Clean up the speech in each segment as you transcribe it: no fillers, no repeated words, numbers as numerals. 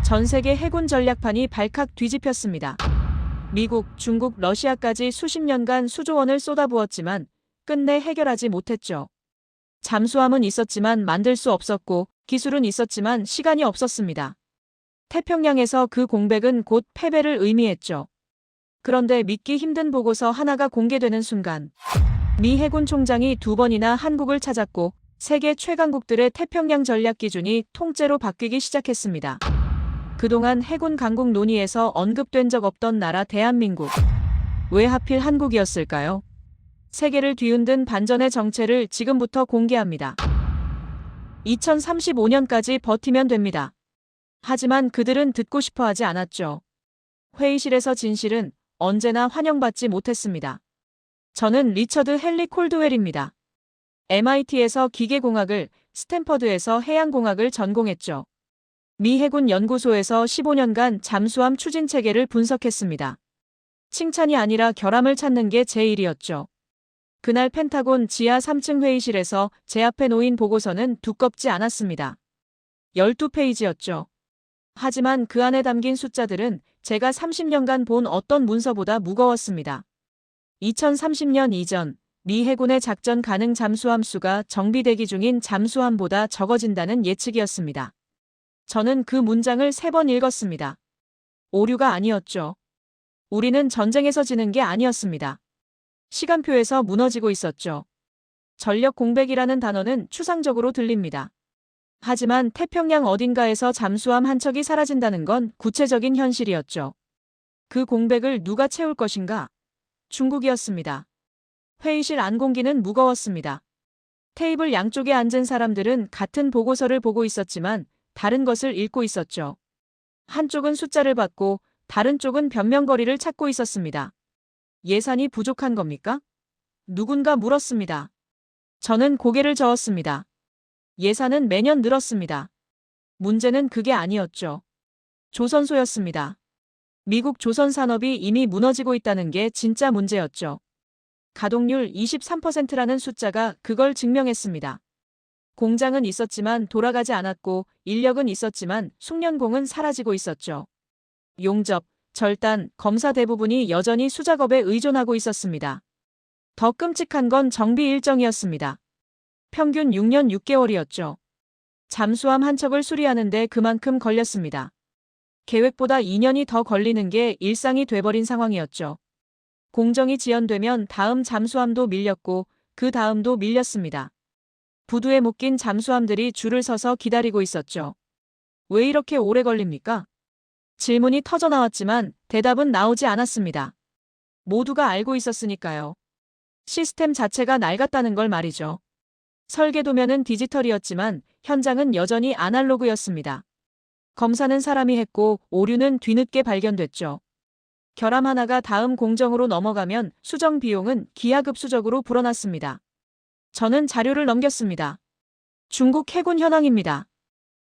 전 세계 해군 전략판이 발칵 뒤집혔습니다. 미국, 중국, 러시아까지 수십 년간 수조 원을 쏟아부었지만 끝내 해결하지 못했죠. 잠수함은 있었지만 만들 수 없었고 기술은 있었지만 시간이 없었습니다. 태평양에서 그 공백은 곧 패배를 의미했죠. 그런데 믿기 힘든 보고서 하나가 공개되는 순간 미 해군 총장이 2번이나 한국을 찾았고 세계 최강국들의 태평양 전략 기준이 통째로 바뀌기 시작했습니다. 그동안 해군 강국 논의에서 언급된 적 없던 나라 대한민국. 왜 하필 한국이었을까요? 세계를 뒤흔든 반전의 정체를 지금부터 공개합니다. 2035년까지 버티면 됩니다. 하지만 그들은 듣고 싶어 하지 않았죠. 회의실에서 진실은 언제나 환영받지 못했습니다. 저는 리처드 헨리 콜드웰입니다. MIT에서 기계공학을, 스탠퍼드에서 해양공학을 전공했죠. 미 해군 연구소에서 15년간 잠수함 추진 체계를 분석했습니다. 칭찬이 아니라 결함을 찾는 게 제 일이었죠. 그날 펜타곤 지하 3층 회의실에서 제 앞에 놓인 보고서는 두껍지 않았습니다. 12페이지였죠. 하지만 그 안에 담긴 숫자들은 제가 30년간 본 어떤 문서보다 무거웠습니다. 2030년 이전, 미 해군의 작전 가능 잠수함 수가 정비 대기 중인 잠수함보다 적어진다는 예측이었습니다. 저는 그 문장을 3번 읽었습니다. 오류가 아니었죠. 우리는 전쟁에서 지는 게 아니었습니다. 시간표에서 무너지고 있었죠. 전력 공백이라는 단어는 추상적으로 들립니다. 하지만 태평양 어딘가에서 잠수함 한 척이 사라진다는 건 구체적인 현실이었죠. 그 공백을 누가 채울 것인가? 중국이었습니다. 회의실 안공기는 무거웠습니다. 테이블 양쪽에 앉은 사람들은 같은 보고서를 보고 있었지만 다른 것을 읽고 있었죠. 한쪽은 숫자를 받고 다른 쪽은 변명거리를 찾고 있었습니다. 예산이 부족한 겁니까? 누군가 물었습니다. 저는 고개를 저었습니다. 예산은 매년 늘었습니다. 문제는 그게 아니었죠. 조선소였습니다. 미국 조선 산업이 이미 무너지고 있다는 게 진짜 문제였죠. 가동률 23%라는 숫자가 그걸 증명했습니다. 공장은 있었지만 돌아가지 않았고 인력은 있었지만 숙련공은 사라지고 있었죠. 용접, 절단, 검사 대부분이 여전히 수작업에 의존하고 있었습니다. 더 끔찍한 건 정비 일정이었습니다. 평균 6년 6개월이었죠. 잠수함 한 척을 수리하는데 그만큼 걸렸습니다. 계획보다 2년이 더 걸리는 게 일상이 돼버린 상황이었죠. 공정이 지연되면 다음 잠수함도 밀렸고 그 다음도 밀렸습니다. 부두에 묶인 잠수함들이 줄을 서서 기다리고 있었죠. 왜 이렇게 오래 걸립니까? 질문이 터져나왔지만 대답은 나오지 않았습니다. 모두가 알고 있었으니까요. 시스템 자체가 낡았다는 걸 말이죠. 설계도면은 디지털이었지만 현장은 여전히 아날로그였습니다. 검사는 사람이 했고 오류는 뒤늦게 발견됐죠. 결함 하나가 다음 공정으로 넘어가면 수정 비용은 기하급수적으로 불어났습니다. 저는 자료를 넘겼습니다. 중국 해군 현황입니다.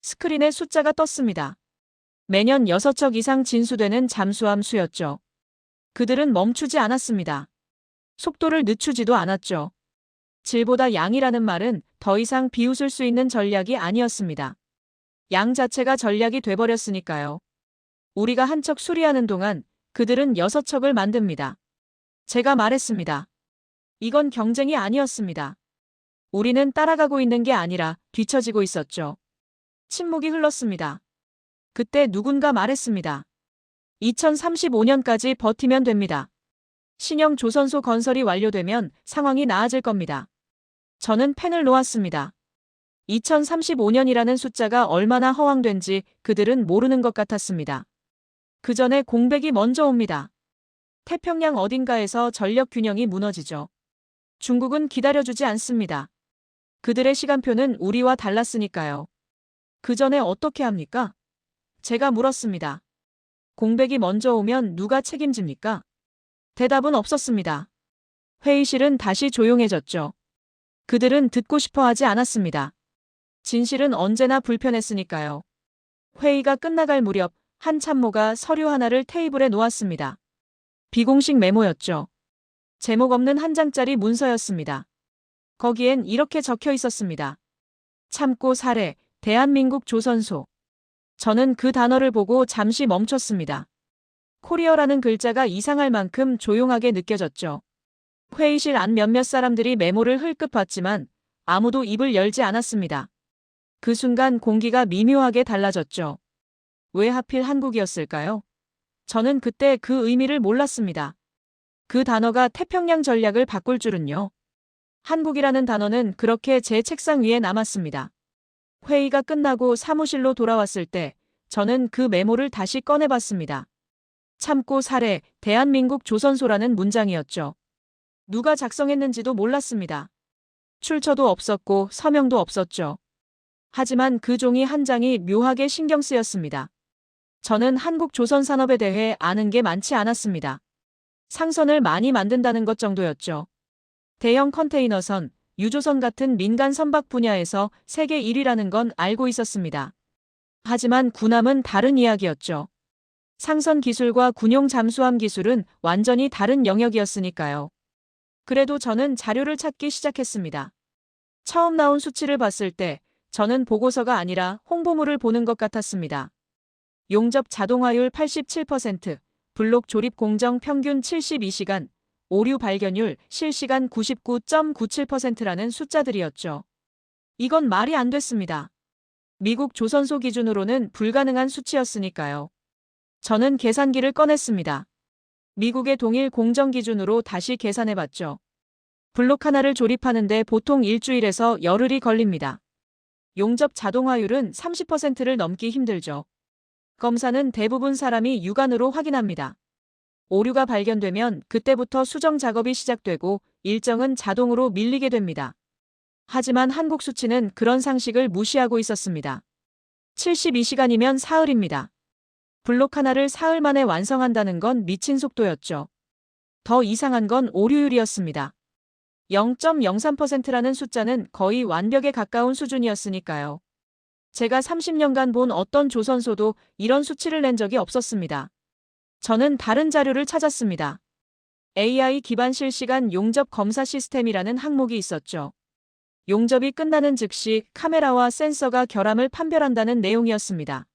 스크린에 숫자가 떴습니다. 매년 6척 이상 진수되는 잠수함 수였죠. 그들은 멈추지 않았습니다. 속도를 늦추지도 않았죠. 질보다 양이라는 말은 더 이상 비웃을 수 있는 전략이 아니었습니다. 양 자체가 전략이 돼버렸으니까요. 우리가 한 척 수리하는 동안 그들은 6척을 만듭니다. 제가 말했습니다. 이건 경쟁이 아니었습니다. 우리는 따라가고 있는 게 아니라 뒤처지고 있었죠. 침묵이 흘렀습니다. 그때 누군가 말했습니다. 2035년까지 버티면 됩니다. 신형 조선소 건설이 완료되면 상황이 나아질 겁니다. 저는 펜을 놓았습니다. 2035년이라는 숫자가 얼마나 허황된지 그들은 모르는 것 같았습니다. 그 전에 공백이 먼저 옵니다. 태평양 어딘가에서 전력 균형이 무너지죠. 중국은 기다려주지 않습니다. 그들의 시간표는 우리와 달랐으니까요. 그 전에 어떻게 합니까? 제가 물었습니다. 공백이 먼저 오면 누가 책임집니까? 대답은 없었습니다. 회의실은 다시 조용해졌죠. 그들은 듣고 싶어 하지 않았습니다. 진실은 언제나 불편했으니까요. 회의가 끝나갈 무렵 한 참모가 서류 하나를 테이블에 놓았습니다. 비공식 메모였죠. 제목 없는 한 장짜리 문서였습니다. 거기엔 이렇게 적혀 있었습니다. 참고 사례, 대한민국 조선소. 저는 그 단어를 보고 잠시 멈췄습니다. 코리어라는 글자가 이상할 만큼 조용하게 느껴졌죠. 회의실 안 몇몇 사람들이 메모를 흘끗 봤지만 아무도 입을 열지 않았습니다. 그 순간 공기가 미묘하게 달라졌죠. 왜 하필 한국이었을까요? 저는 그때 그 의미를 몰랐습니다. 그 단어가 태평양 전략을 바꿀 줄은요. 한국이라는 단어는 그렇게 제 책상 위에 남았습니다. 회의가 끝나고 사무실로 돌아왔을 때 저는 그 메모를 다시 꺼내봤습니다. 참고 살해, 대한민국 조선소라는 문장이었죠. 누가 작성했는지도 몰랐습니다. 출처도 없었고 서명도 없었죠. 하지만 그 종이 한 장이 묘하게 신경 쓰였습니다. 저는 한국 조선 산업에 대해 아는 게 많지 않았습니다. 상선을 많이 만든다는 것 정도였죠. 대형 컨테이너선, 유조선 같은 민간 선박 분야에서 세계 1위라는 건 알고 있었습니다. 하지만 군함은 다른 이야기였죠. 상선 기술과 군용 잠수함 기술은 완전히 다른 영역이었으니까요. 그래도 저는 자료를 찾기 시작했습니다. 처음 나온 수치를 봤을 때 저는 보고서가 아니라 홍보물을 보는 것 같았습니다. 용접 자동화율 87%, 블록 조립 공정 평균 72시간, 오류 발견율 실시간 99.97%라는 숫자들이었죠. 이건 말이 안 됐습니다. 미국 조선소 기준으로는 불가능한 수치였으니까요. 저는 계산기를 꺼냈습니다. 미국의 동일 공정 기준으로 다시 계산해봤죠. 블록 하나를 조립하는데 보통 일주일에서 열흘이 걸립니다. 용접 자동화율은 30%를 넘기 힘들죠. 검사는 대부분 사람이 육안으로 확인합니다. 오류가 발견되면 그때부터 수정 작업이 시작되고 일정은 자동으로 밀리게 됩니다. 하지만 한국 수치는 그런 상식을 무시하고 있었습니다. 72시간이면 사흘입니다. 블록 하나를 사흘 만에 완성한다는 건 미친 속도였죠. 더 이상한 건 오류율이었습니다. 0.03%라는 숫자는 거의 완벽에 가까운 수준이었으니까요. 제가 30년간 본 어떤 조선소도 이런 수치를 낸 적이 없었습니다. 저는 다른 자료를 찾았습니다. AI 기반 실시간 용접 검사 시스템이라는 항목이 있었죠. 용접이 끝나는 즉시 카메라와 센서가 결함을 판별한다는 내용이었습니다.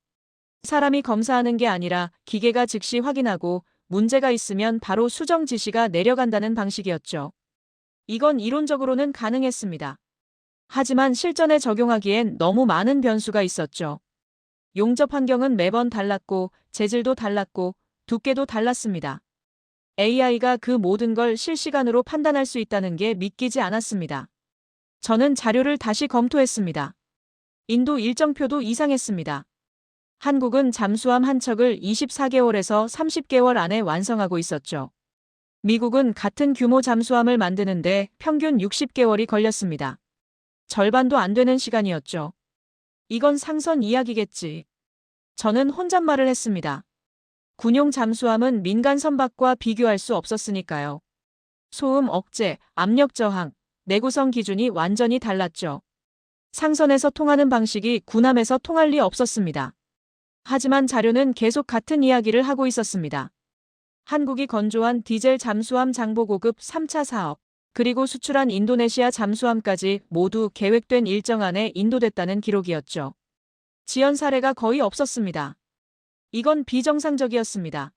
사람이 검사하는 게 아니라 기계가 즉시 확인하고 문제가 있으면 바로 수정 지시가 내려간다는 방식이었죠. 이건 이론적으로는 가능했습니다. 하지만 실전에 적용하기엔 너무 많은 변수가 있었죠. 용접 환경은 매번 달랐고 재질도 달랐고 두께도 달랐습니다. AI가 그 모든 걸 실시간으로 판단할 수 있다는 게 믿기지 않았습니다. 저는 자료를 다시 검토했습니다. 인도 일정표도 이상했습니다. 한국은 잠수함 한 척을 24개월에서 30개월 안에 완성하고 있었죠. 미국은 같은 규모 잠수함을 만드는데 평균 60개월이 걸렸습니다. 절반도 안 되는 시간이었죠. 이건 상선 이야기겠지. 저는 혼잣말을 했습니다. 군용 잠수함은 민간 선박과 비교할 수 없었으니까요. 소음 억제, 압력 저항, 내구성 기준이 완전히 달랐죠. 상선에서 통하는 방식이 군함에서 통할 리 없었습니다. 하지만 자료는 계속 같은 이야기를 하고 있었습니다. 한국이 건조한 디젤 잠수함 장보 고급 3차 사업, 그리고 수출한 인도네시아 잠수함까지 모두 계획된 일정 안에 인도됐다는 기록이었죠. 지연 사례가 거의 없었습니다. 이건 비정상적이었습니다.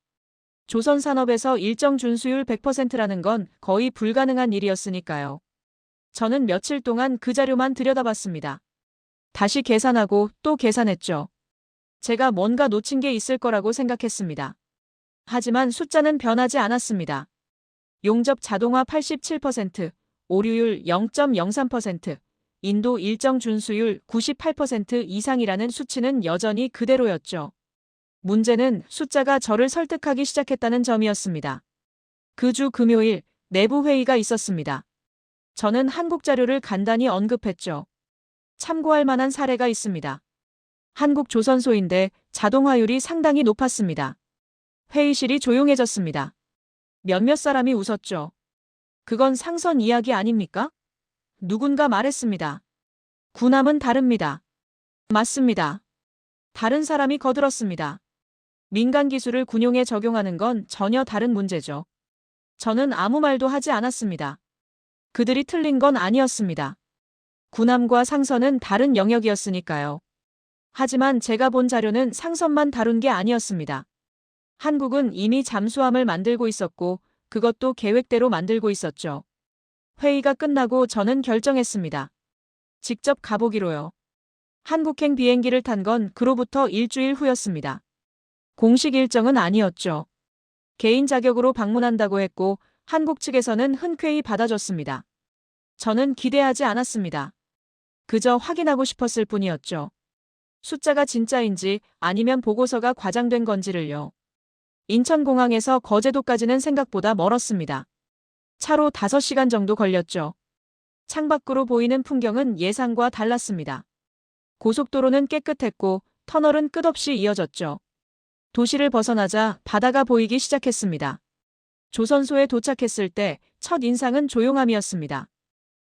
조선 산업에서 일정 준수율 100%라는 건 거의 불가능한 일이었으니까요. 저는 며칠 동안 그 자료만 들여다봤습니다. 다시 계산하고 또 계산했죠. 제가 뭔가 놓친 게 있을 거라고 생각했습니다. 하지만 숫자는 변하지 않았습니다. 용접 자동화 87%, 오류율 0.03%, 인도 일정 준수율 98% 이상이라는 수치는 여전히 그대로였죠. 문제는 숫자가 저를 설득하기 시작했다는 점이었습니다. 그 주 금요일 내부 회의가 있었습니다. 저는 한국 자료를 간단히 언급했죠. 참고할 만한 사례가 있습니다. 한국 조선소인데 자동화율이 상당히 높았습니다. 회의실이 조용해졌습니다. 몇몇 사람이 웃었죠. 그건 상선 이야기 아닙니까? 누군가 말했습니다. 군함은 다릅니다. 맞습니다. 다른 사람이 거들었습니다. 민간 기술을 군용에 적용하는 건 전혀 다른 문제죠. 저는 아무 말도 하지 않았습니다. 그들이 틀린 건 아니었습니다. 군함과 상선은 다른 영역이었으니까요. 하지만 제가 본 자료는 상선만 다룬 게 아니었습니다. 한국은 이미 잠수함을 만들고 있었고 그것도 계획대로 만들고 있었죠. 회의가 끝나고 저는 결정했습니다. 직접 가보기로요. 한국행 비행기를 탄 건 그로부터 일주일 후였습니다. 공식 일정은 아니었죠. 개인 자격으로 방문한다고 했고 한국 측에서는 흔쾌히 받아줬습니다. 저는 기대하지 않았습니다. 그저 확인하고 싶었을 뿐이었죠. 숫자가 진짜인지 아니면 보고서가 과장된 건지를요. 인천공항에서 거제도까지는 생각보다 멀었습니다. 차로 5시간 정도 걸렸죠. 창밖으로 보이는 풍경은 예상과 달랐습니다. 고속도로는 깨끗했고 터널은 끝없이 이어졌죠. 도시를 벗어나자 바다가 보이기 시작했습니다. 조선소에 도착했을 때 첫 인상은 조용함이었습니다.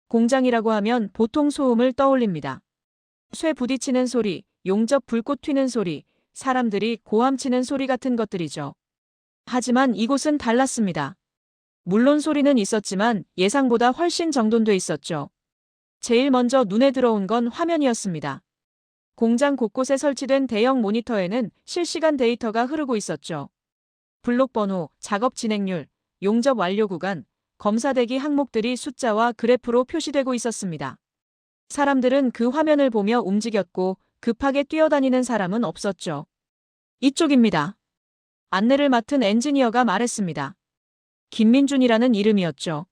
공장이라고 하면 보통 소음을 떠올립니다. 쇠 부딪히는 소리, 용접 불꽃 튀는 소리, 사람들이 고함치는 소리 같은 것들이죠. 하지만 이곳은 달랐습니다. 물론 소리는 있었지만 예상보다 훨씬 정돈돼 있었죠. 제일 먼저 눈에 들어온 건 화면이었습니다. 공장 곳곳에 설치된 대형 모니터에는 실시간 데이터가 흐르고 있었죠. 블록 번호, 작업 진행률, 용접 완료 구간, 검사 대기 항목들이 숫자와 그래프로 표시되고 있었습니다. 사람들은 그 화면을 보며 움직였고 급하게 뛰어다니는 사람은 없었죠. 이쪽입니다. 안내를 맡은 엔지니어가 말했습니다. 김민준이라는 이름이었죠.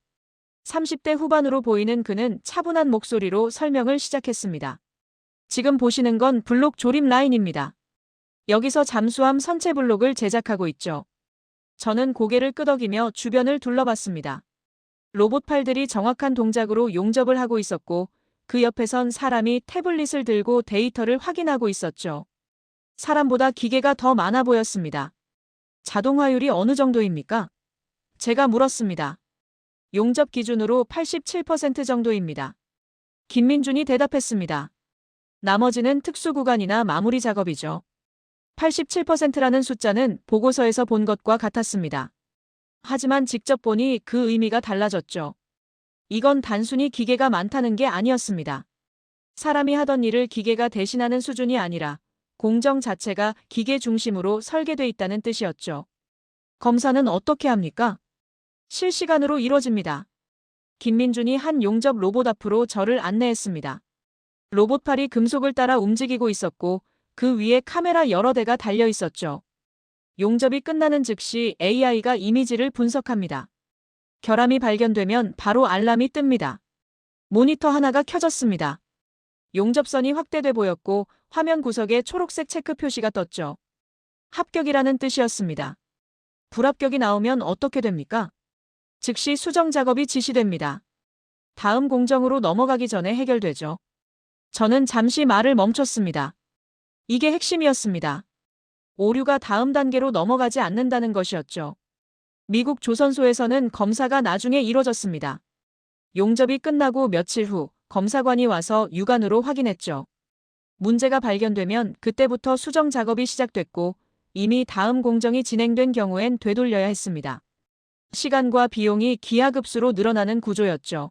30대 후반으로 보이는 그는 차분한 목소리로 설명을 시작했습니다. 지금 보시는 건 블록 조립 라인입니다. 여기서 잠수함 선체 블록을 제작하고 있죠. 저는 고개를 끄덕이며 주변을 둘러봤습니다. 로봇 팔들이 정확한 동작으로 용접을 하고 있었고 그 옆에선 사람이 태블릿을 들고 데이터를 확인하고 있었죠. 사람보다 기계가 더 많아 보였습니다. 자동화율이 어느 정도입니까? 제가 물었습니다. 용접 기준으로 87% 정도입니다. 김민준이 대답했습니다. 나머지는 특수 구간이나 마무리 작업이죠. 87%라는 숫자는 보고서에서 본 것과 같았습니다. 하지만 직접 보니 그 의미가 달라졌죠. 이건 단순히 기계가 많다는 게 아니었습니다. 사람이 하던 일을 기계가 대신하는 수준이 아니라 공정 자체가 기계 중심으로 설계돼 있다는 뜻이었죠. 검사는 어떻게 합니까? 실시간으로 이뤄집니다. 김민준이 한 용접 로봇 앞으로 저를 안내했습니다. 로봇팔이 금속을 따라 움직이고 있었고 그 위에 카메라 여러 대가 달려 있었죠. 용접이 끝나는 즉시 AI가 이미지를 분석합니다. 결함이 발견되면 바로 알람이 뜹니다. 모니터 하나가 켜졌습니다. 용접선이 확대돼 보였고 화면 구석에 초록색 체크 표시가 떴죠. 합격이라는 뜻이었습니다. 불합격이 나오면 어떻게 됩니까? 즉시 수정 작업이 지시됩니다. 다음 공정으로 넘어가기 전에 해결되죠. 저는 잠시 말을 멈췄습니다. 이게 핵심이었습니다. 오류가 다음 단계로 넘어가지 않는다는 것이었죠. 미국 조선소에서는 검사가 나중에 이뤄졌습니다. 용접이 끝나고 며칠 후 검사관이 와서 육안으로 확인했죠. 문제가 발견되면 그때부터 수정 작업이 시작됐고 이미 다음 공정이 진행된 경우엔 되돌려야 했습니다. 시간과 비용이 기하급수로 늘어나는 구조였죠.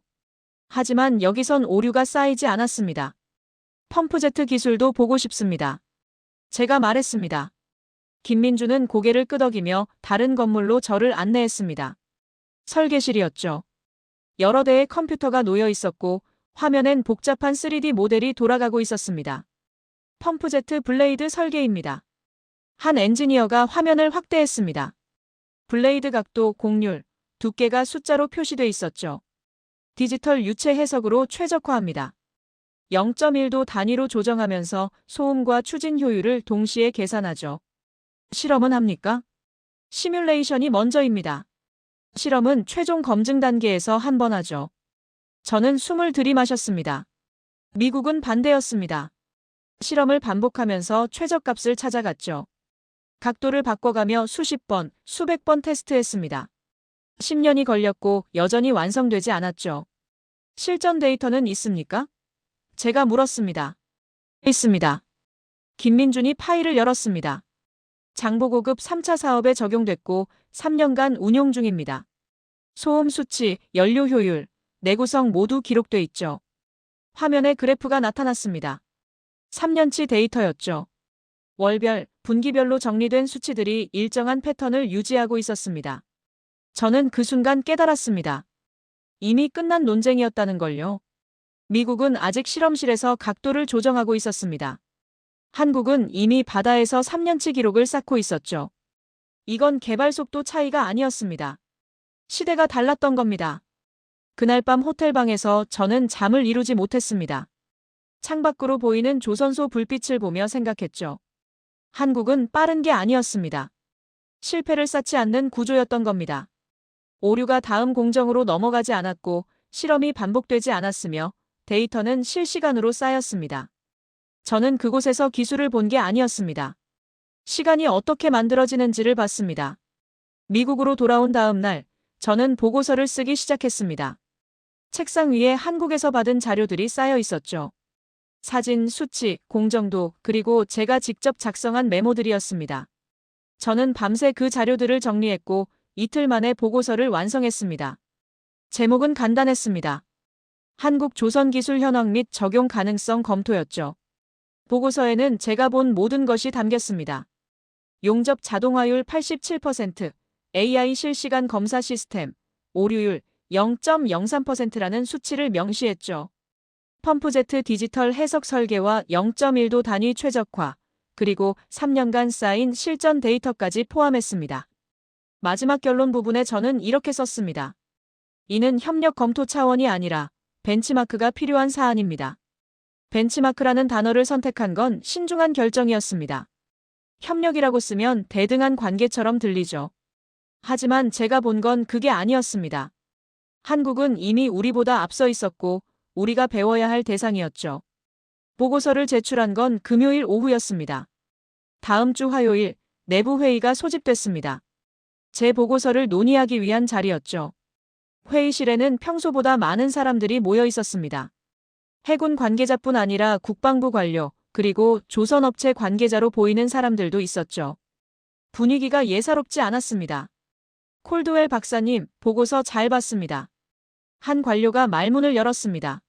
하지만 여기선 오류가 쌓이지 않았습니다. 펌프제트 기술도 보고 싶습니다. 제가 말했습니다. 김민준은 고개를 끄덕이며 다른 건물로 저를 안내했습니다. 설계실이었죠. 여러 대의 컴퓨터가 놓여 있었고 화면엔 복잡한 3D 모델이 돌아가고 있었습니다. 펌프제트 블레이드 설계입니다. 한 엔지니어가 화면을 확대했습니다. 블레이드 각도, 곡률, 두께가 숫자로 표시돼 있었죠. 디지털 유체 해석으로 최적화합니다. 0.1도 단위로 조정하면서 소음과 추진 효율을 동시에 계산하죠. 실험은 합니까? 시뮬레이션이 먼저입니다. 실험은 최종 검증 단계에서 한 번 하죠. 저는 숨을 들이마셨습니다. 미국은 반대였습니다. 실험을 반복하면서 최저값을 찾아갔죠. 각도를 바꿔가며 수십 번, 수백 번 테스트했습니다. 10년이 걸렸고 여전히 완성되지 않았죠. 실전 데이터는 있습니까? 제가 물었습니다. 있습니다. 김민준이 파일을 열었습니다. 장보고급 3차 사업에 적용됐고 3년간 운용 중입니다. 소음 수치, 연료 효율, 내구성 모두 기록돼 있죠. 화면에 그래프가 나타났습니다. 3년치 데이터였죠. 월별, 분기별로 정리된 수치들이 일정한 패턴을 유지하고 있었습니다. 저는 그 순간 깨달았습니다. 이미 끝난 논쟁이었다는 걸요. 미국은 아직 실험실에서 각도를 조정하고 있었습니다. 한국은 이미 바다에서 3년치 기록을 쌓고 있었죠. 이건 개발 속도 차이가 아니었습니다. 시대가 달랐던 겁니다. 그날 밤 호텔방에서 저는 잠을 이루지 못했습니다. 창밖으로 보이는 조선소 불빛을 보며 생각했죠. 한국은 빠른 게 아니었습니다. 실패를 쌓지 않는 구조였던 겁니다. 오류가 다음 공정으로 넘어가지 않았고 실험이 반복되지 않았으며 데이터는 실시간으로 쌓였습니다. 저는 그곳에서 기술을 본 게 아니었습니다. 시간이 어떻게 만들어지는지를 봤습니다. 미국으로 돌아온 다음 날, 저는 보고서를 쓰기 시작했습니다. 책상 위에 한국에서 받은 자료들이 쌓여 있었죠. 사진, 수치, 공정도, 그리고 제가 직접 작성한 메모들이었습니다. 저는 밤새 그 자료들을 정리했고 이틀 만에 보고서를 완성했습니다. 제목은 간단했습니다. 한국 조선기술 현황 및 적용 가능성 검토였죠. 보고서에는 제가 본 모든 것이 담겼습니다. 용접 자동화율 87%, AI 실시간 검사 시스템, 오류율 0.03%라는 수치를 명시했죠. 펌프제트 디지털 해석 설계와 0.1도 단위 최적화, 그리고 3년간 쌓인 실전 데이터까지 포함했습니다. 마지막 결론 부분에 저는 이렇게 썼습니다. 이는 협력 검토 차원이 아니라 벤치마크가 필요한 사안입니다. 벤치마크라는 단어를 선택한 건 신중한 결정이었습니다. 협력이라고 쓰면 대등한 관계처럼 들리죠. 하지만 제가 본 건 그게 아니었습니다. 한국은 이미 우리보다 앞서 있었고 우리가 배워야 할 대상이었죠. 보고서를 제출한 건 금요일 오후였습니다. 다음 주 화요일 내부 회의가 소집됐습니다. 제 보고서를 논의하기 위한 자리였죠. 회의실에는 평소보다 많은 사람들이 모여 있었습니다. 해군 관계자뿐 아니라 국방부 관료, 그리고 조선업체 관계자로 보이는 사람들도 있었죠. 분위기가 예사롭지 않았습니다. 콜드웰 박사님, 보고서 잘 봤습니다. 한 관료가 말문을 열었습니다.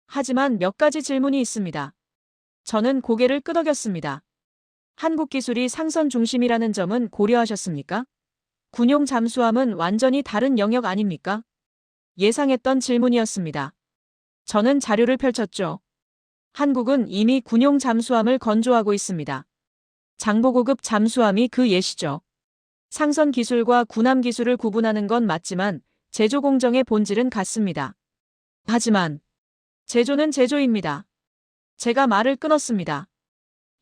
하지만 몇 가지 질문이 있습니다. 저는 고개를 끄덕였습니다. 한국 기술이 상선 중심이라는 점은 고려하셨습니까? 군용 잠수함은 완전히 다른 영역 아닙니까? 예상했던 질문이었습니다. 저는 자료를 펼쳤죠. 한국은 이미 군용 잠수함을 건조하고 있습니다. 장보고급 잠수함이 그 예시죠. 상선 기술과 군함 기술을 구분하는 건 맞지만 제조 공정의 본질은 같습니다. 하지만 제조는 제조입니다. 제가 말을 끊었습니다.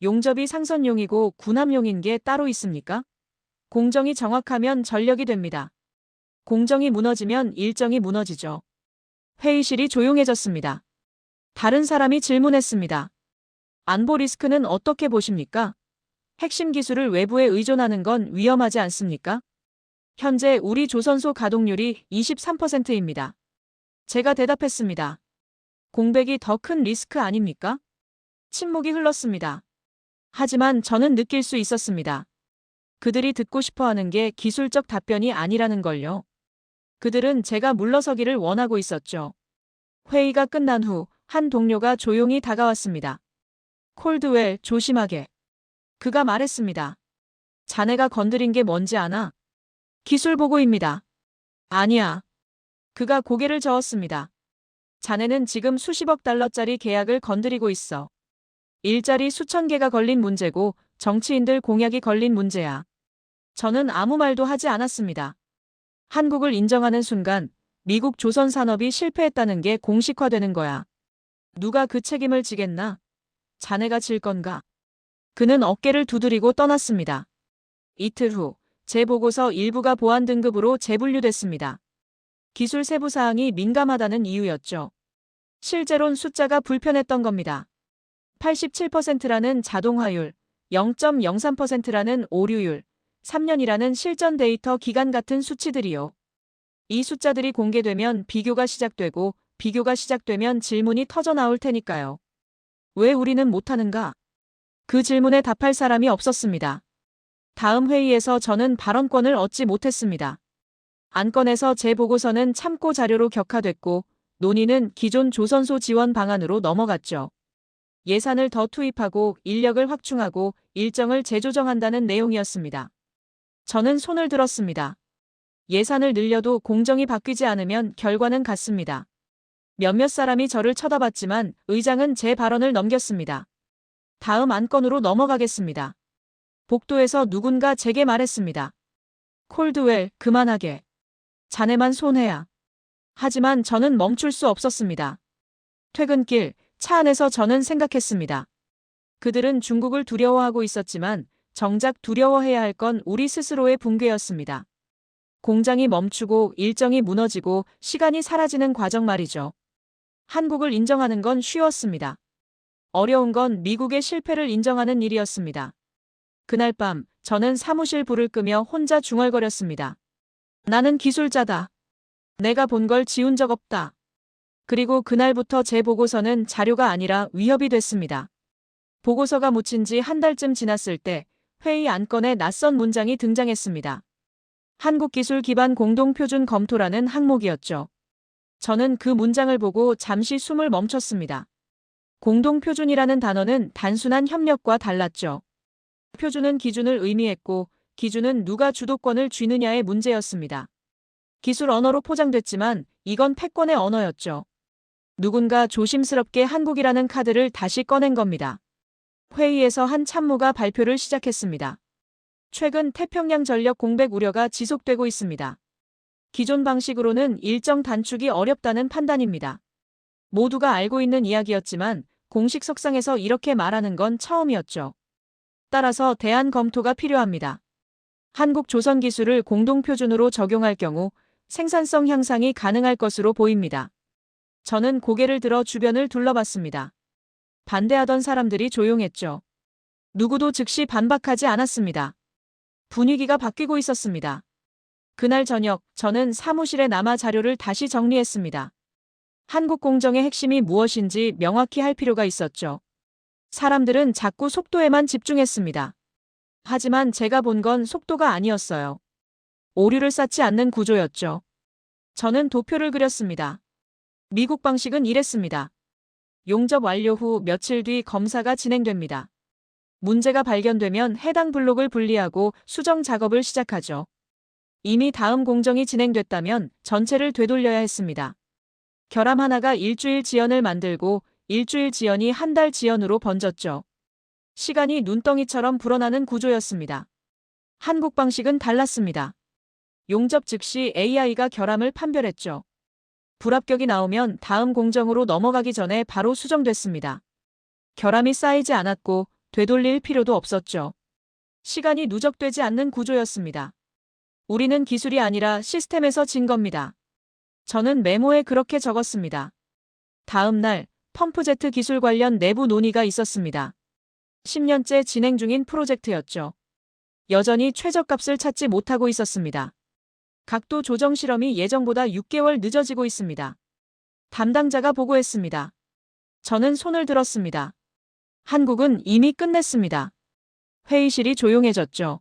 용접이 상선용이고 군함용인 게 따로 있습니까? 공정이 정확하면 전력이 됩니다. 공정이 무너지면 일정이 무너지죠. 회의실이 조용해졌습니다. 다른 사람이 질문했습니다. 안보 리스크는 어떻게 보십니까? 핵심 기술을 외부에 의존하는 건 위험하지 않습니까? 현재 우리 조선소 가동률이 23%입니다. 제가 대답했습니다. 공백이 더 큰 리스크 아닙니까? 침묵이 흘렀습니다. 하지만 저는 느낄 수 있었습니다. 그들이 듣고 싶어하는 게 기술적 답변이 아니라는 걸요. 그들은 제가 물러서기를 원하고 있었죠. 회의가 끝난 후 한 동료가 조용히 다가왔습니다. 콜드웰, 조심하게. 그가 말했습니다. 자네가 건드린 게 뭔지 아나? 기술 보고입니다. 아니야. 그가 고개를 저었습니다. 자네는 지금 수십억 달러짜리 계약을 건드리고 있어. 일자리 수천 개가 걸린 문제고 정치인들 공약이 걸린 문제야. 저는 아무 말도 하지 않았습니다. 한국을 인정하는 순간 미국 조선 산업이 실패했다는 게 공식화되는 거야. 누가 그 책임을 지겠나? 자네가 질 건가? 그는 어깨를 두드리고 떠났습니다. 이틀 후 제 보고서 일부가 보안 등급으로 재분류됐습니다. 기술 세부 사항이 민감하다는 이유였죠. 실제론 숫자가 불편했던 겁니다. 87%라는 자동화율, 0.03%라는 오류율, 3년이라는 실전 데이터 기간 같은 수치들이요. 이 숫자들이 공개되면 비교가 시작되면 질문이 터져 나올 테니까요. 왜 우리는 못하는가? 그 질문에 답할 사람이 없었습니다. 다음 회의에서 저는 발언권을 얻지 못했습니다. 안건에서 제 보고서는 참고 자료로 격화됐고 논의는 기존 조선소 지원 방안으로 넘어갔죠. 예산을 더 투입하고 인력을 확충하고 일정을 재조정한다는 내용이었습니다. 저는 손을 들었습니다. 예산을 늘려도 공정이 바뀌지 않으면 결과는 같습니다. 몇몇 사람이 저를 쳐다봤지만 의장은 제 발언을 넘겼습니다. 다음 안건으로 넘어가겠습니다. 복도에서 누군가 제게 말했습니다. 콜드웰, 그만하게. 자네만 손해야. 하지만 저는 멈출 수 없었습니다. 퇴근길, 차 안에서 저는 생각했습니다. 그들은 중국을 두려워하고 있었지만 정작 두려워해야 할 건 우리 스스로의 붕괴였습니다. 공장이 멈추고 일정이 무너지고 시간이 사라지는 과정 말이죠. 한국을 인정하는 건 쉬웠습니다. 어려운 건 미국의 실패를 인정하는 일이었습니다. 그날 밤 저는 사무실 불을 끄며 혼자 중얼거렸습니다. 나는 기술자다. 내가 본 걸 지운 적 없다. 그리고 그날부터 제 보고서는 자료가 아니라 위협이 됐습니다. 보고서가 묻힌 지 한 달쯤 지났을 때 회의 안건에 낯선 문장이 등장했습니다. 한국기술 기반 공동표준 검토라는 항목이었죠. 저는 그 문장을 보고 잠시 숨을 멈췄습니다. 공동표준이라는 단어는 단순한 협력과 달랐죠. 표준은 기준을 의미했고 기준은 누가 주도권을 쥐느냐의 문제였습니다. 기술 언어로 포장됐지만 이건 패권의 언어였죠. 누군가 조심스럽게 한국이라는 카드를 다시 꺼낸 겁니다. 회의에서 한 참모가 발표를 시작했습니다. 최근 태평양 전력 공백 우려가 지속되고 있습니다. 기존 방식으로는 일정 단축이 어렵다는 판단입니다. 모두가 알고 있는 이야기였지만 공식 석상에서 이렇게 말하는 건 처음이었죠. 따라서 대안 검토가 필요합니다. 한국 조선 기술을 공동표준으로 적용할 경우 생산성 향상이 가능할 것으로 보입니다. 저는 고개를 들어 주변을 둘러봤습니다. 반대하던 사람들이 조용했죠. 누구도 즉시 반박하지 않았습니다. 분위기가 바뀌고 있었습니다. 그날 저녁 저는 사무실에 남아 자료를 다시 정리했습니다. 한국 공정의 핵심이 무엇인지 명확히 할 필요가 있었죠. 사람들은 자꾸 속도에만 집중했습니다. 하지만 제가 본 건 속도가 아니었어요. 오류를 쌓지 않는 구조였죠. 저는 도표를 그렸습니다. 미국 방식은 이랬습니다. 용접 완료 후 며칠 뒤 검사가 진행됩니다. 문제가 발견되면 해당 블록을 분리하고 수정 작업을 시작하죠. 이미 다음 공정이 진행됐다면 전체를 되돌려야 했습니다. 결함 하나가 일주일 지연을 만들고 일주일 지연이 한 달 지연으로 번졌죠. 시간이 눈덩이처럼 불어나는 구조였습니다. 한국 방식은 달랐습니다. 용접 즉시 AI가 결함을 판별했죠. 불합격이 나오면 다음 공정으로 넘어가기 전에 바로 수정됐습니다. 결함이 쌓이지 않았고 되돌릴 필요도 없었죠. 시간이 누적되지 않는 구조였습니다. 우리는 기술이 아니라 시스템에서 진 겁니다. 저는 메모에 그렇게 적었습니다. 다음 날 펌프제트 기술 관련 내부 논의가 있었습니다. 10년째 진행 중인 프로젝트였죠. 여전히 최저값을 찾지 못하고 있었습니다. 각도 조정 실험이 예정보다 6개월 늦어지고 있습니다. 담당자가 보고했습니다. 저는 손을 들었습니다. 한국은 이미 끝냈습니다. 회의실이 조용해졌죠.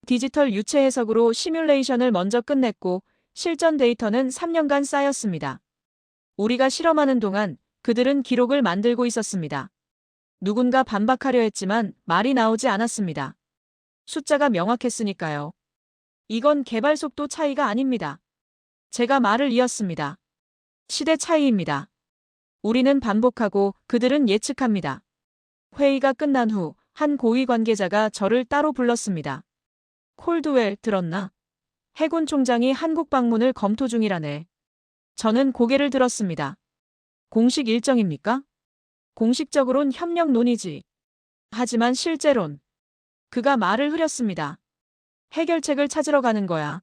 디지털 유체 해석으로 시뮬레이션을 먼저 끝냈고 실전 데이터는 3년간 쌓였습니다. 우리가 실험하는 동안 그들은 기록을 만들고 있었습니다. 누군가 반박하려 했지만 말이 나오지 않았습니다. 숫자가 명확했으니까요. 이건 개발 속도 차이가 아닙니다. 제가 말을 이었습니다. 시대 차이입니다. 우리는 반복하고 그들은 예측합니다. 회의가 끝난 후 한 고위 관계자가 저를 따로 불렀습니다. 콜드웰 들었나? 해군 총장이 한국 방문을 검토 중이라네. 저는 고개를 들었습니다. 공식 일정입니까? 공식적으론 협력 논의지. 하지만 실제론. 그가 말을 흐렸습니다. 해결책을 찾으러 가는 거야.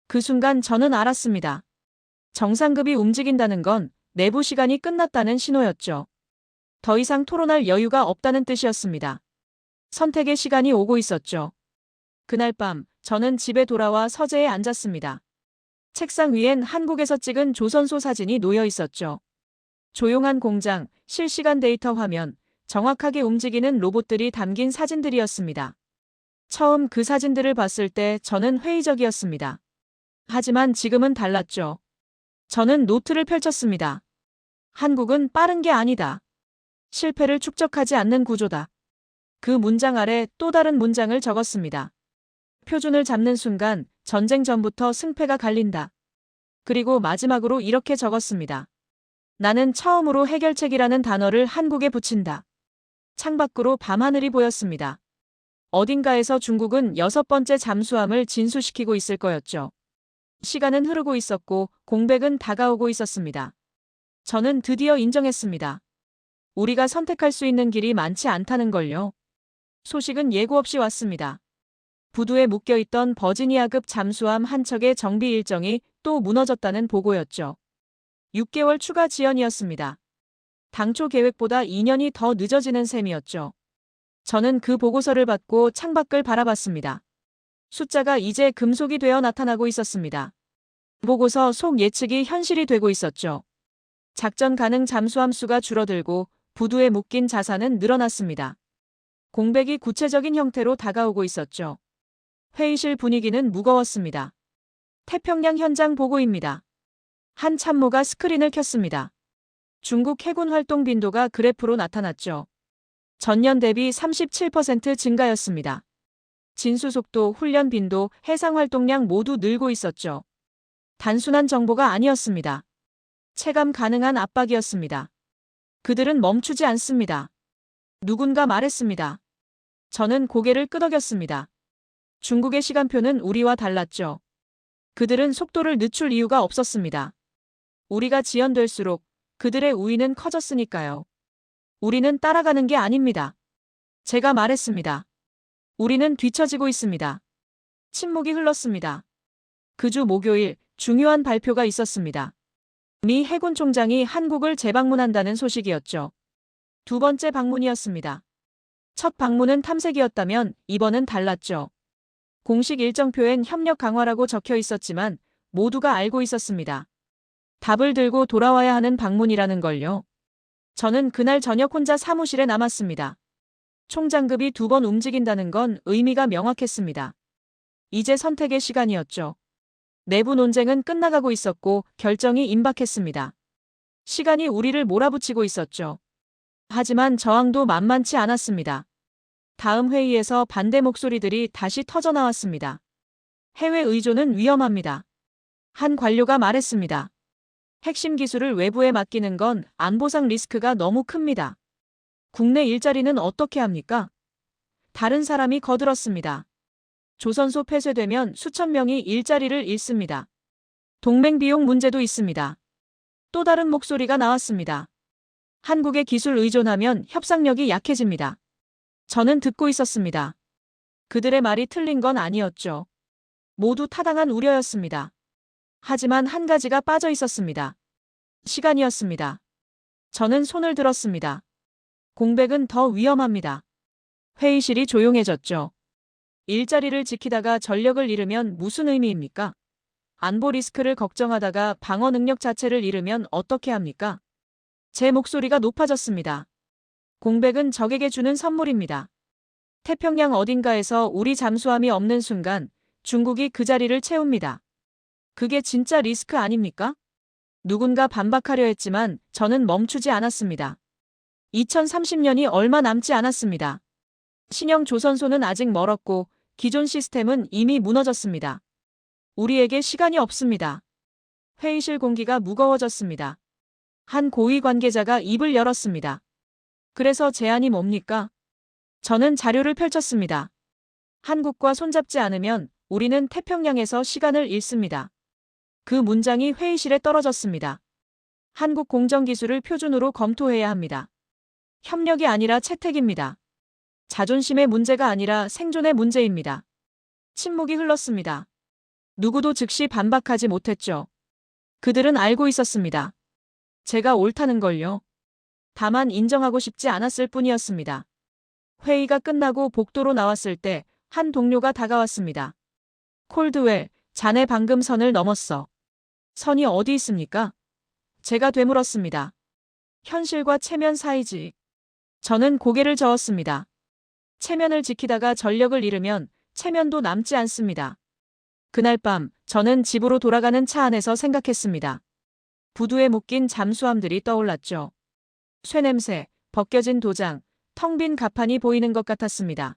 그 순간 저는 알았습니다. 정상급이 움직인다는 건 내부 시간이 끝났다는 신호였죠. 더 이상 토론할 여유가 없다는 뜻이었습니다. 선택의 시간이 오고 있었죠. 그날 밤 저는 집에 돌아와 서재에 앉았습니다. 책상 위엔 한국에서 찍은 조선소 사진이 놓여 있었죠. 조용한 공장, 실시간 데이터 화면, 정확하게 움직이는 로봇들이 담긴 사진들이었습니다. 처음 그 사진들을 봤을 때 저는 회의적이었습니다. 하지만 지금은 달랐죠. 저는 노트를 펼쳤습니다. 한국은 빠른 게 아니다. 실패를 축적하지 않는 구조다. 그 문장 아래 또 다른 문장을 적었습니다. 표준을 잡는 순간 전쟁 전부터 승패가 갈린다. 그리고 마지막으로 이렇게 적었습니다. 나는 처음으로 해결책이라는 단어를 한국에 붙인다. 창밖으로 밤하늘이 보였습니다. 어딘가에서 중국은 6번째 잠수함을 진수시키고 있을 거였죠. 시간은 흐르고 있었고 공백은 다가오고 있었습니다. 저는 드디어 인정했습니다. 우리가 선택할 수 있는 길이 많지 않다는 걸요. 소식은 예고 없이 왔습니다. 부두에 묶여있던 버지니아급 잠수함 한 척의 정비 일정이 또 무너졌다는 보고였죠. 6개월 추가 지연이었습니다. 당초 계획보다 2년이 더 늦어지는 셈이었죠. 저는 그 보고서를 받고 창밖을 바라봤습니다. 숫자가 이제 금속이 되어 나타나고 있었습니다. 보고서 속 예측이 현실이 되고 있었죠. 작전 가능 잠수함 수가 줄어들고 부두에 묶인 자산은 늘어났습니다. 공백이 구체적인 형태로 다가오고 있었죠. 회의실 분위기는 무거웠습니다. 태평양 현장 보고입니다. 한 참모가 스크린을 켰습니다. 중국 해군 활동 빈도가 그래프로 나타났죠. 전년 대비 37% 증가였습니다. 진수 속도, 훈련 빈도, 해상 활동량 모두 늘고 있었죠. 단순한 정보가 아니었습니다. 체감 가능한 압박이었습니다. 그들은 멈추지 않습니다. 누군가 말했습니다. 저는 고개를 끄덕였습니다. 중국의 시간표는 우리와 달랐죠. 그들은 속도를 늦출 이유가 없었습니다. 우리가 지연될수록 그들의 우위는 커졌으니까요. 우리는 따라가는 게 아닙니다. 제가 말했습니다. 우리는 뒤처지고 있습니다. 침묵이 흘렀습니다. 그 주 목요일 중요한 발표가 있었습니다. 미 해군 총장이 한국을 재방문한다는 소식이었죠. 두 번째 방문이었습니다. 첫 방문은 탐색이었다면 이번은 달랐죠. 공식 일정표엔 협력 강화라고 적혀 있었지만 모두가 알고 있었습니다. 답을 들고 돌아와야 하는 방문이라는 걸요. 저는 그날 저녁 혼자 사무실에 남았습니다. 총장급이 2번 움직인다는 건 의미가 명확했습니다. 이제 선택의 시간이었죠. 내부 논쟁은 끝나가고 있었고 결정이 임박했습니다. 시간이 우리를 몰아붙이고 있었죠. 하지만 저항도 만만치 않았습니다. 다음 회의에서 반대 목소리들이 다시 터져나왔습니다. 해외 의존은 위험합니다. 한 관료가 말했습니다. 핵심 기술을 외부에 맡기는 건 안보상 리스크가 너무 큽니다. 국내 일자리는 어떻게 합니까? 다른 사람이 거들었습니다. 조선소 폐쇄되면 수천 명이 일자리를 잃습니다. 동맹 비용 문제도 있습니다. 또 다른 목소리가 나왔습니다. 한국에 기술 의존하면 협상력이 약해집니다. 저는 듣고 있었습니다. 그들의 말이 틀린 건 아니었죠. 모두 타당한 우려였습니다. 하지만 한 가지가 빠져 있었습니다. 시간이었습니다. 저는 손을 들었습니다. 공백은 더 위험합니다. 회의실이 조용해졌죠. 일자리를 지키다가 전력을 잃으면 무슨 의미입니까? 안보 리스크를 걱정하다가 방어 능력 자체를 잃으면 어떻게 합니까? 제 목소리가 높아졌습니다. 공백은 적에게 주는 선물입니다. 태평양 어딘가에서 우리 잠수함이 없는 순간 중국이 그 자리를 채웁니다. 그게 진짜 리스크 아닙니까? 누군가 반박하려 했지만 저는 멈추지 않았습니다. 2030년이 얼마 남지 않았습니다. 신형 조선소는 아직 멀었고 기존 시스템은 이미 무너졌습니다. 우리에게 시간이 없습니다. 회의실 공기가 무거워졌습니다. 한 고위 관계자가 입을 열었습니다. 그래서 제안이 뭡니까? 저는 자료를 펼쳤습니다. 한국과 손잡지 않으면 우리는 태평양에서 시간을 잃습니다. 그 문장이 회의실에 떨어졌습니다. 한국 공정기술을 표준으로 검토해야 합니다. 협력이 아니라 채택입니다. 자존심의 문제가 아니라 생존의 문제입니다. 침묵이 흘렀습니다. 누구도 즉시 반박하지 못했죠. 그들은 알고 있었습니다. 제가 옳다는 걸요. 다만 인정하고 싶지 않았을 뿐이었습니다. 회의가 끝나고 복도로 나왔을 때 한 동료가 다가왔습니다. 콜드웰, 자네 방금 선을 넘었어. 선이 어디 있습니까? 제가 되물었습니다. 현실과 체면 사이지. 저는 고개를 저었습니다. 체면을 지키다가 전력을 잃으면 체면도 남지 않습니다. 그날 밤 저는 집으로 돌아가는 차 안에서 생각했습니다. 부두에 묶인 잠수함들이 떠올랐죠. 쇠냄새, 벗겨진 도장, 텅 빈 가판이 보이는 것 같았습니다.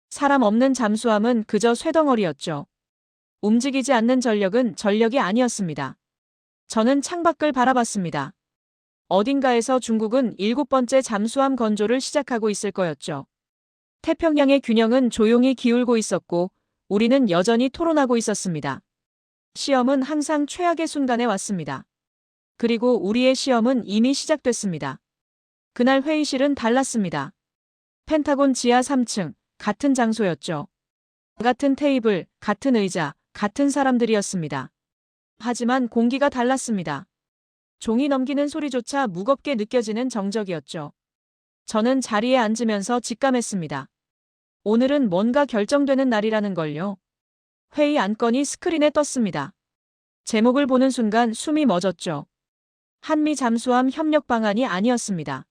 사람 없는 잠수함은 그저 쇠덩어리였죠. 움직이지 않는 전력은 전력이 아니었습니다. 저는 창밖을 바라봤습니다. 어딘가에서 중국은 7번째 잠수함 건조를 시작하고 있을 거였죠. 태평양의 균형은 조용히 기울고 있었고 우리는 여전히 토론하고 있었습니다. 시험은 항상 최악의 순간에 왔습니다. 그리고 우리의 시험은 이미 시작됐습니다. 그날 회의실은 달랐습니다. 펜타곤 지하 3층, 같은 장소였죠. 같은 테이블, 같은 의자, 같은 사람들이었습니다. 하지만 공기가 달랐습니다. 종이 넘기는 소리조차 무겁게 느껴지는 정적이었죠. 저는 자리에 앉으면서 직감했습니다. 오늘은 뭔가 결정되는 날이라는 걸요. 회의 안건이 스크린에 떴습니다. 제목을 보는 순간 숨이 멎었죠. 한미 잠수함 협력 방안이 아니었습니다.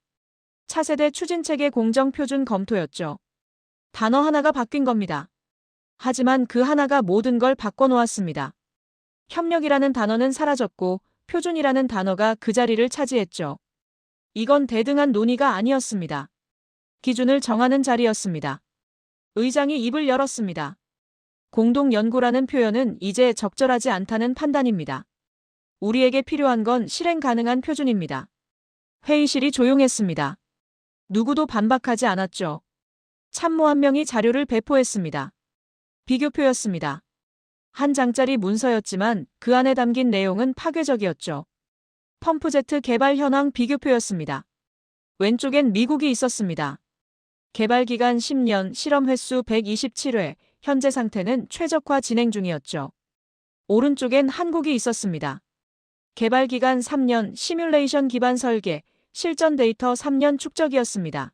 차세대 추진체계 공정 표준 검토였죠. 단어 하나가 바뀐 겁니다. 하지만 그 하나가 모든 걸 바꿔놓았습니다. 협력이라는 단어는 사라졌고 표준이라는 단어가 그 자리를 차지했죠. 이건 대등한 논의가 아니었습니다. 기준을 정하는 자리였습니다. 의장이 입을 열었습니다. 공동연구라는 표현은 이제 적절하지 않다는 판단입니다. 우리에게 필요한 건 실행 가능한 표준입니다. 회의실이 조용했습니다. 누구도 반박하지 않았죠. 참모 한 명이 자료를 배포했습니다. 비교표였습니다. 한 장짜리 문서였지만 그 안에 담긴 내용은 파괴적이었죠. 펌프제트 개발 현황 비교표였습니다. 왼쪽엔 미국이 있었습니다. 개발 기간 10년, 실험 횟수 127회, 현재 상태는 최적화 진행 중이었죠. 오른쪽엔 한국이 있었습니다. 개발 기간 3년, 시뮬레이션 기반 설계, 실전 데이터 3년 축적이었습니다.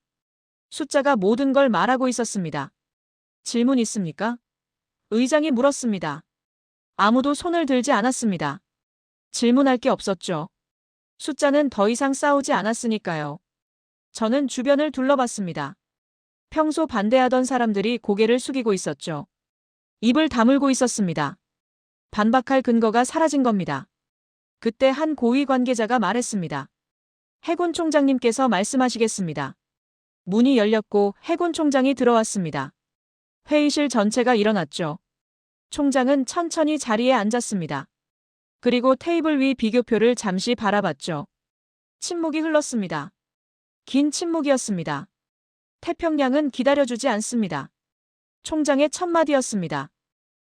숫자가 모든 걸 말하고 있었습니다. 질문 있습니까? 의장이 물었습니다. 아무도 손을 들지 않았습니다. 질문할 게 없었죠. 숫자는 더 이상 싸우지 않았으니까요. 저는 주변을 둘러봤습니다. 평소 반대하던 사람들이 고개를 숙이고 있었죠. 입을 다물고 있었습니다. 반박할 근거가 사라진 겁니다. 그때 한 고위 관계자가 말했습니다. 해군 총장님께서 말씀하시겠습니다. 문이 열렸고 해군 총장이 들어왔습니다. 회의실 전체가 일어났죠. 총장은 천천히 자리에 앉았습니다. 그리고 테이블 위 비교표를 잠시 바라봤죠. 침묵이 흘렀습니다. 긴 침묵이었습니다. 태평양은 기다려주지 않습니다. 총장의 첫 마디였습니다.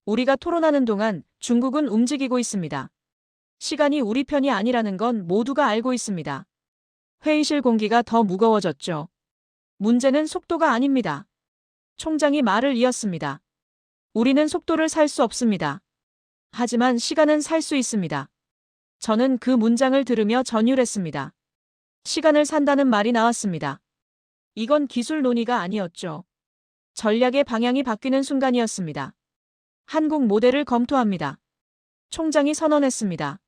우리가 토론하는 동안 중국은 움직이고 있습니다. 시간이 우리 편이 아니라는 건 모두가 알고 있습니다. 회의실 공기가 더 무거워졌죠. 문제는 속도가 아닙니다. 총장이 말을 이었습니다. 우리는 속도를 살 수 없습니다. 하지만 시간은 살 수 있습니다. 저는 그 문장을 들으며 전율했습니다. 시간을 산다는 말이 나왔습니다. 이건 기술 논의가 아니었죠. 전략의 방향이 바뀌는 순간이었습니다. 한국 모델을 검토합니다. 총장이 선언했습니다.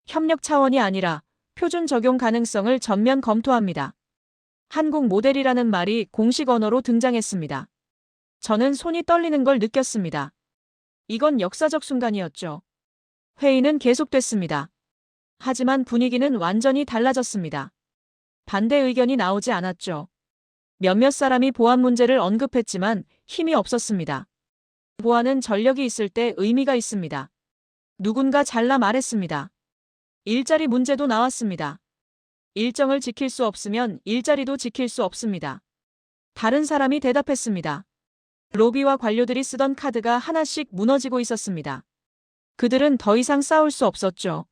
협력 차원이 아니라 표준 적용 가능성을 전면 검토합니다. 한국 모델이라는 말이 공식 언어로 등장했습니다. 저는 손이 떨리는 걸 느꼈습니다. 이건 역사적 순간이었죠. 회의는 계속됐습니다. 하지만 분위기는 완전히 달라졌습니다. 반대 의견이 나오지 않았죠. 몇몇 사람이 보안 문제를 언급했지만 힘이 없었습니다. 보안은 전력이 있을 때 의미가 있습니다. 누군가 잘라 말했습니다. 일자리 문제도 나왔습니다. 일정을 지킬 수 없으면 일자리도 지킬 수 없습니다. 다른 사람이 대답했습니다. 로비와 관료들이 쓰던 카드가 하나씩 무너지고 있었습니다. 그들은 더 이상 싸울 수 없었죠.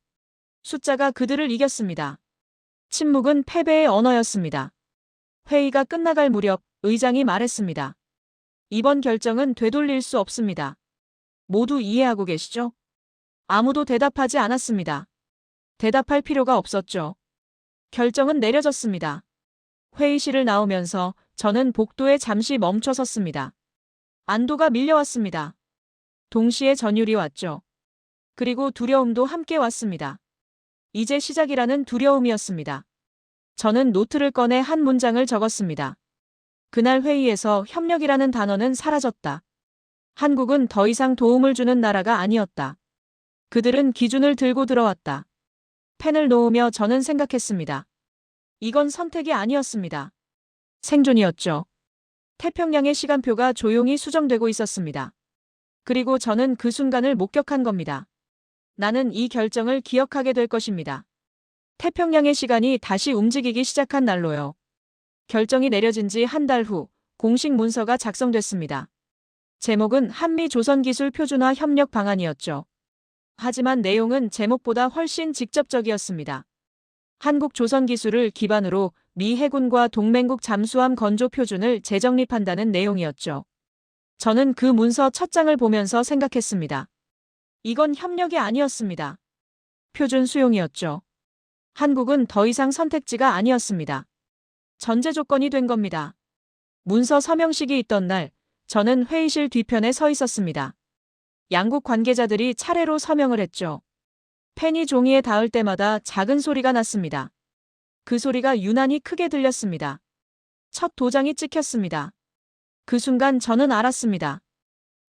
숫자가 그들을 이겼습니다. 침묵은 패배의 언어였습니다. 회의가 끝나갈 무렵 의장이 말했습니다. 이번 결정은 되돌릴 수 없습니다. 모두 이해하고 계시죠? 아무도 대답하지 않았습니다. 대답할 필요가 없었죠. 결정은 내려졌습니다. 회의실을 나오면서 저는 복도에 잠시 멈춰 섰습니다. 안도가 밀려왔습니다. 동시에 전율이 왔죠. 그리고 두려움도 함께 왔습니다. 이제 시작이라는 두려움이었습니다. 저는 노트를 꺼내 한 문장을 적었습니다. 그날 회의에서 협력이라는 단어는 사라졌다. 한국은 더 이상 도움을 주는 나라가 아니었다. 그들은 기준을 들고 들어왔다. 펜을 놓으며 저는 생각했습니다. 이건 선택이 아니었습니다. 생존이었죠. 태평양의 시간표가 조용히 수정되고 있었습니다. 그리고 저는 그 순간을 목격한 겁니다. 나는 이 결정을 기억하게 될 것입니다. 태평양의 시간이 다시 움직이기 시작한 날로요. 결정이 내려진 지 한 달 후 공식 문서가 작성됐습니다. 제목은 한미 조선기술 표준화 협력 방안이었죠. 하지만 내용은 제목보다 훨씬 직접적이었습니다. 한국 조선기술을 기반으로 미 해군과 동맹국 잠수함 건조 표준을 재정립한다는 내용이었죠. 저는 그 문서 첫 장을 보면서 생각했습니다. 이건 협력이 아니었습니다. 표준 수용이었죠. 한국은 더 이상 선택지가 아니었습니다. 전제 조건이 된 겁니다. 문서 서명식이 있던 날, 저는 회의실 뒤편에 서 있었습니다. 양국 관계자들이 차례로 서명을 했죠. 펜이 종이에 닿을 때마다 작은 소리가 났습니다. 그 소리가 유난히 크게 들렸습니다. 첫 도장이 찍혔습니다. 그 순간 저는 알았습니다.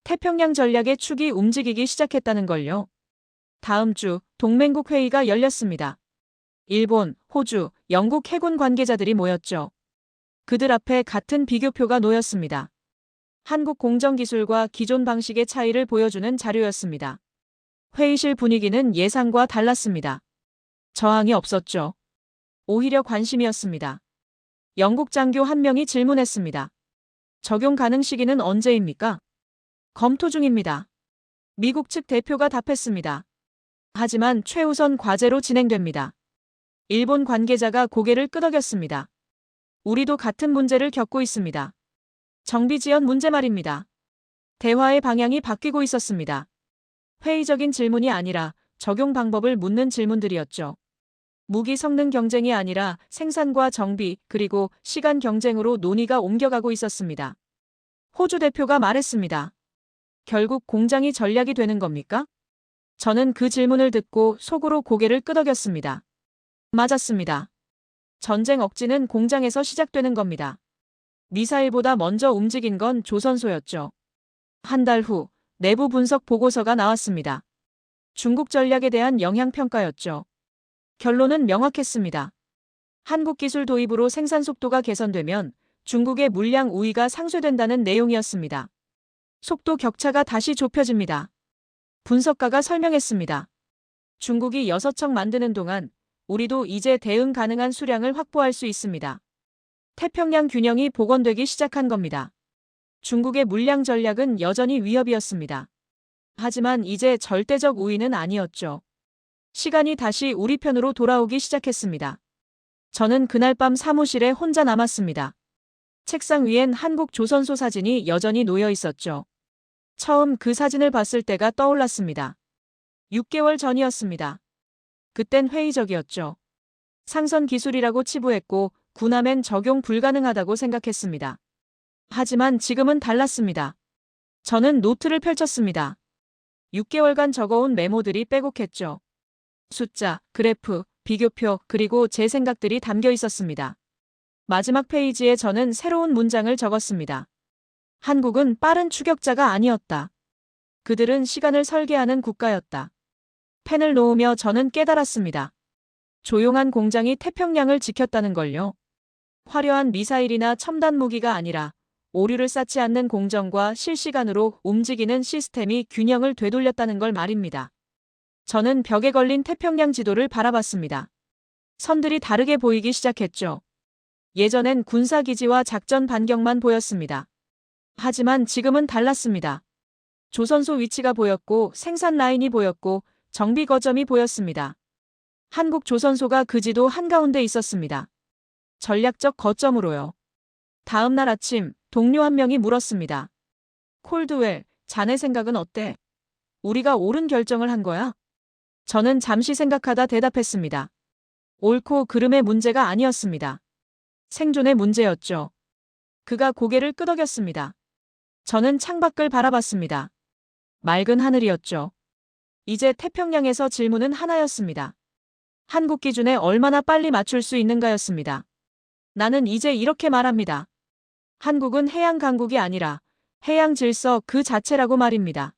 태평양 전략의 축이 움직이기 시작했다는 걸요. 다음 주 동맹국 회의가 열렸습니다. 일본, 호주, 영국 해군 관계자들이 모였죠. 그들 앞에 같은 비교표가 놓였습니다. 한국 공정기술과 기존 방식의 차이를 보여주는 자료였습니다. 회의실 분위기는 예상과 달랐습니다. 저항이 없었죠. 오히려 관심이었습니다. 영국 장교 한 명이 질문했습니다. 적용 가능 시기는 언제입니까? 검토 중입니다. 미국 측 대표가 답했습니다. 하지만 최우선 과제로 진행됩니다. 일본 관계자가 고개를 끄덕였습니다. 우리도 같은 문제를 겪고 있습니다. 정비 지연 문제 말입니다. 대화의 방향이 바뀌고 있었습니다. 회의적인 질문이 아니라 적용 방법을 묻는 질문들이었죠. 무기 성능 경쟁이 아니라 생산과 정비 그리고 시간 경쟁으로 논의가 옮겨가고 있었습니다. 호주 대표가 말했습니다. 결국 공장이 전략이 되는 겁니까? 저는 그 질문을 듣고 속으로 고개를 끄덕였습니다. 맞았습니다. 전쟁 억지는 공장에서 시작되는 겁니다. 미사일보다 먼저 움직인 건 조선소였죠. 한 달 후 내부 분석 보고서가 나왔습니다. 중국 전략에 대한 영향평가였죠. 결론은 명확했습니다. 한국 기술 도입으로 생산 속도가 개선되면 중국의 물량 우위가 상쇄된다는 내용이었습니다. 속도 격차가 다시 좁혀집니다. 분석가가 설명했습니다. 중국이 6척 만드는 동안 우리도 이제 대응 가능한 수량을 확보할 수 있습니다. 태평양 균형이 복원되기 시작한 겁니다. 중국의 물량 전략은 여전히 위협이었습니다. 하지만 이제 절대적 우위는 아니었죠. 시간이 다시 우리 편으로 돌아오기 시작했습니다. 저는 그날 밤 사무실에 혼자 남았습니다. 책상 위엔 한국 조선소 사진이 여전히 놓여 있었죠. 처음 그 사진을 봤을 때가 떠올랐습니다. 6개월 전이었습니다. 그땐 회의적이었죠. 상선 기술이라고 치부했고 군함엔 적용 불가능하다고 생각했습니다. 하지만 지금은 달랐습니다. 저는 노트를 펼쳤습니다. 6개월간 적어온 메모들이 빼곡했죠. 숫자, 그래프, 비교표, 그리고 제 생각들이 담겨 있었습니다. 마지막 페이지에 저는 새로운 문장을 적었습니다. 한국은 빠른 추격자가 아니었다. 그들은 시간을 설계하는 국가였다. 펜을 놓으며 저는 깨달았습니다. 조용한 공장이 태평양을 지켰다는 걸요. 화려한 미사일이나 첨단 무기가 아니라 오류를 쌓지 않는 공정과 실시간으로 움직이는 시스템이 균형을 되돌렸다는 걸 말입니다. 저는 벽에 걸린 태평양 지도를 바라봤습니다. 선들이 다르게 보이기 시작했죠. 예전엔 군사기지와 작전 반경만 보였습니다. 하지만 지금은 달랐습니다. 조선소 위치가 보였고 생산 라인이 보였고 정비 거점이 보였습니다. 한국 조선소가 그 지도 한가운데 있었습니다. 전략적 거점으로요. 다음 날 아침 동료 한 명이 물었습니다. 콜드웰, 자네 생각은 어때? 우리가 옳은 결정을 한 거야? 저는 잠시 생각하다 대답했습니다. 옳고 그름의 문제가 아니었습니다. 생존의 문제였죠. 그가 고개를 끄덕였습니다. 저는 창밖을 바라봤습니다. 맑은 하늘이었죠. 이제 태평양에서 질문은 하나였습니다. 한국 기준에 얼마나 빨리 맞출 수 있는가였습니다. 나는 이제 이렇게 말합니다. 한국은 해양 강국이 아니라 해양 질서 그 자체라고 말입니다.